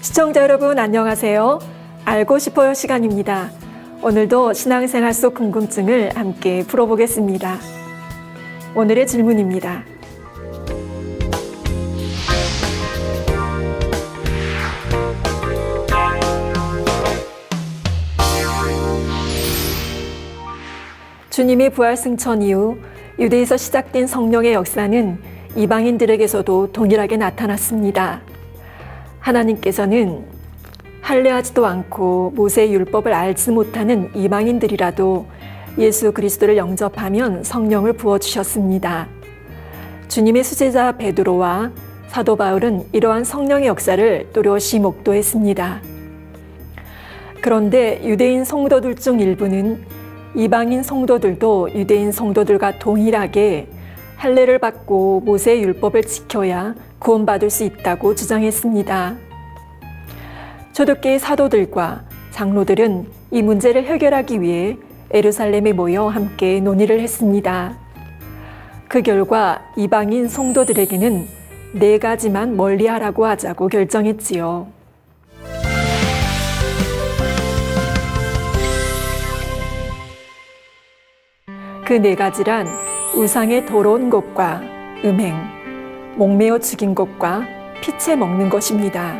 시청자 여러분 안녕하세요. 알고 싶어요 시간입니다. 오늘도 신앙생활 속 궁금증을 함께 풀어보겠습니다. 오늘의 질문입니다. 주님의 부활 승천 이후 유대에서 시작된 성령의 역사는 이방인들에게서도 동일하게 나타났습니다. 하나님께서는 할례하지도 않고 모세의 율법을 알지 못하는 이방인들이라도 예수 그리스도를 영접하면 성령을 부어주셨습니다. 주님의 수제자 베드로와 사도 바울은 이러한 성령의 역사를 또렷이 목도했습니다. 그런데 유대인 성도들 중 일부는 이방인 성도들도 유대인 성도들과 동일하게 할례를 받고 모세의 율법을 지켜야 구원받을 수 있다고 주장했습니다. 초대교회 사도들과 장로들은 이 문제를 해결하기 위해 예루살렘에 모여 함께 논의를 했습니다. 그 결과 이방인 성도들에게는 4가지만 멀리하라고 하자고 결정했지요. 그 4가지란 우상의 더러운 것과 음행, 목매어 죽인 것과 피채 먹는 것입니다.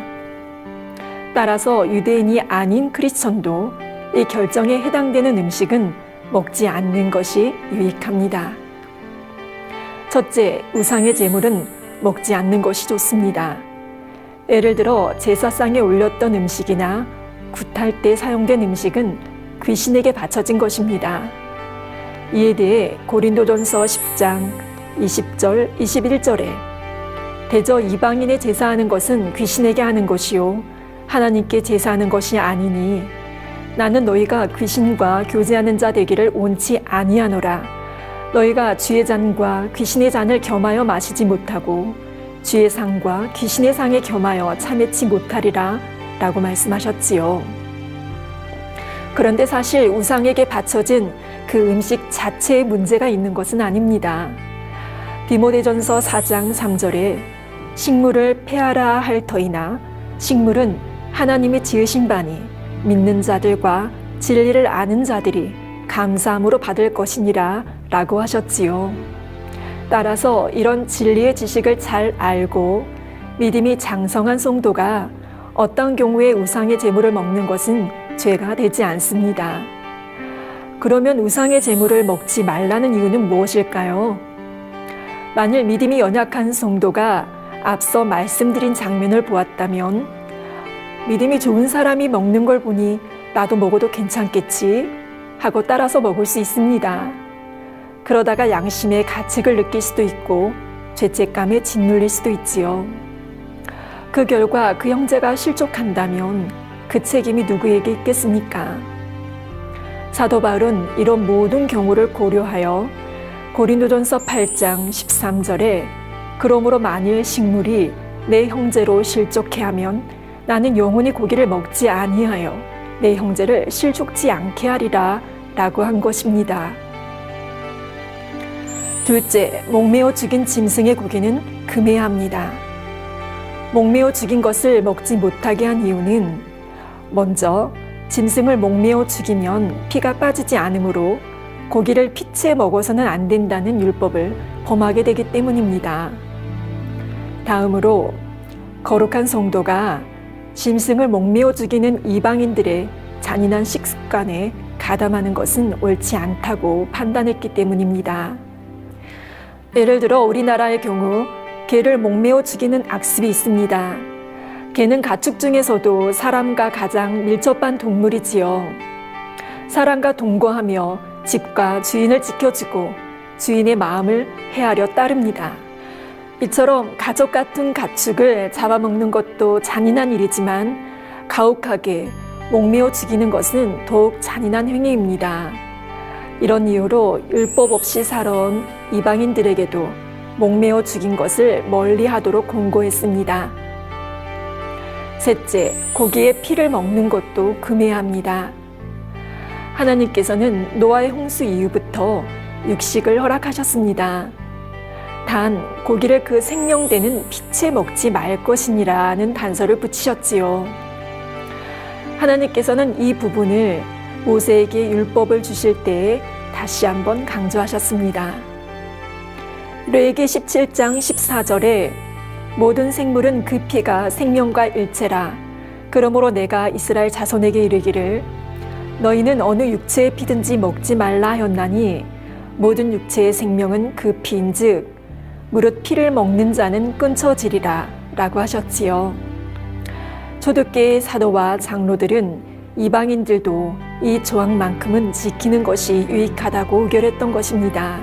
따라서 유대인이 아닌 크리스천도 이 결정에 해당되는 음식은 먹지 않는 것이 유익합니다. 첫째, 우상의 제물은 먹지 않는 것이 좋습니다. 예를 들어 제사상에 올렸던 음식이나 굿할 때 사용된 음식은 귀신에게 바쳐진 것입니다. 이에 대해 고린도전서 10장 20절, 21절에 대저 이방인의 제사하는 것은 귀신에게 하는 것이요 하나님께 제사하는 것이 아니니 나는 너희가 귀신과 교제하는 자 되기를 원치 아니하노라. 너희가 주의 잔과 귀신의 잔을 겸하여 마시지 못하고 주의 상과 귀신의 상에 겸하여 참회치 못하리라 라고 말씀하셨지요. 그런데 사실 우상에게 바쳐진 그 음식 자체에 문제가 있는 것은 아닙니다. 디모데전서 4장 3절에 식물을 폐하라 할 터이나 식물은 하나님이 지으신 바니 믿는 자들과 진리를 아는 자들이 감사함으로 받을 것이니라 라고 하셨지요. 따라서 이런 진리의 지식을 잘 알고 믿음이 장성한 성도가 어떤 경우에 우상의 제물을 먹는 것은 죄가 되지 않습니다. 그러면 우상의 제물을 먹지 말라는 이유는 무엇일까요? 만일 믿음이 연약한 성도가 앞서 말씀드린 장면을 보았다면 믿음이 좋은 사람이 먹는 걸 보니 나도 먹어도 괜찮겠지 하고 따라서 먹을 수 있습니다. 그러다가 양심의 가책을 느낄 수도 있고 죄책감에 짓눌릴 수도 있지요. 그 결과 그 형제가 실족한다면 그 책임이 누구에게 있겠습니까? 사도 바울은 이런 모든 경우를 고려하여 고린도전서 8장 13절에 그러므로 만일 식물이 내 형제로 실족해 하면 나는 영원히 고기를 먹지 아니하여 내 형제를 실족지 않게 하리라 라고 한 것입니다. 둘째, 목매어 죽인 짐승의 고기는 금해야 합니다. 목매어 죽인 것을 먹지 못하게 한 이유는 먼저 짐승을 목매어 죽이면 피가 빠지지 않으므로 고기를 피채 먹어서는 안 된다는 율법을 범하게 되기 때문입니다. 다음으로 거룩한 성도가 짐승을 목매어 죽이는 이방인들의 잔인한 식습관에 가담하는 것은 옳지 않다고 판단했기 때문입니다. 예를 들어 우리나라의 경우 개를 목매어 죽이는 악습이 있습니다. 개는 가축 중에서도 사람과 가장 밀접한 동물이지요. 사람과 동거하며 집과 주인을 지켜주고 주인의 마음을 헤아려 따릅니다. 이처럼 가족 같은 가축을 잡아먹는 것도 잔인한 일이지만 가혹하게 목매어 죽이는 것은 더욱 잔인한 행위입니다. 이런 이유로 율법 없이 살아온 이방인들에게도 목매어 죽인 것을 멀리하도록 공고했습니다. 셋째, 고기의 피를 먹는 것도 금해야 합니다. 하나님께서는 노아의 홍수 이후부터 육식을 허락하셨습니다. 단 고기를 그 생명되는 빛에 먹지 말 것이니라는 단서를 붙이셨지요. 하나님께서는 이 부분을 모세에게 율법을 주실 때에 다시 한번 강조하셨습니다. 레위기 17장 14절에 모든 생물은 그 피가 생명과 일체라. 그러므로 내가 이스라엘 자손에게 이르기를 너희는 어느 육체의 피든지 먹지 말라 하였나니 모든 육체의 생명은 그 피인즉 무릇 피를 먹는 자는 끊쳐지리라 라고 하셨지요. 초대교회의 사도와 장로들은 이방인들도 이 조항만큼은 지키는 것이 유익하다고 의결했던 것입니다.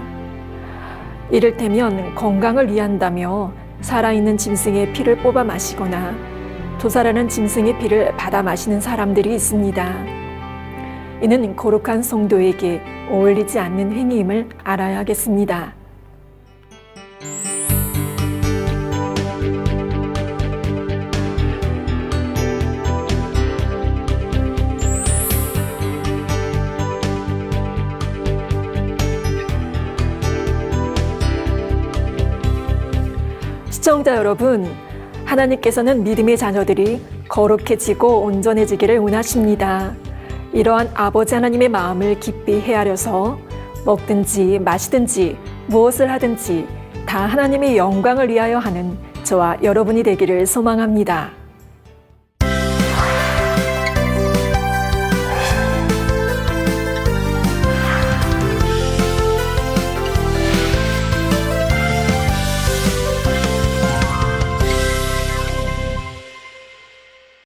이를테면 건강을 위한다며 살아있는 짐승의 피를 뽑아 마시거나 도살하는 짐승의 피를 받아 마시는 사람들이 있습니다. 이는 거룩한 성도에게 어울리지 않는 행위임을 알아야 하겠습니다. 시청자 여러분, 하나님께서는 믿음의 자녀들이 거룩해지고 온전해지기를 원하십니다. 이러한 아버지 하나님의 마음을 깊이 헤아려서 먹든지 마시든지 무엇을 하든지 다 하나님의 영광을 위하여 하는 저와 여러분이 되기를 소망합니다.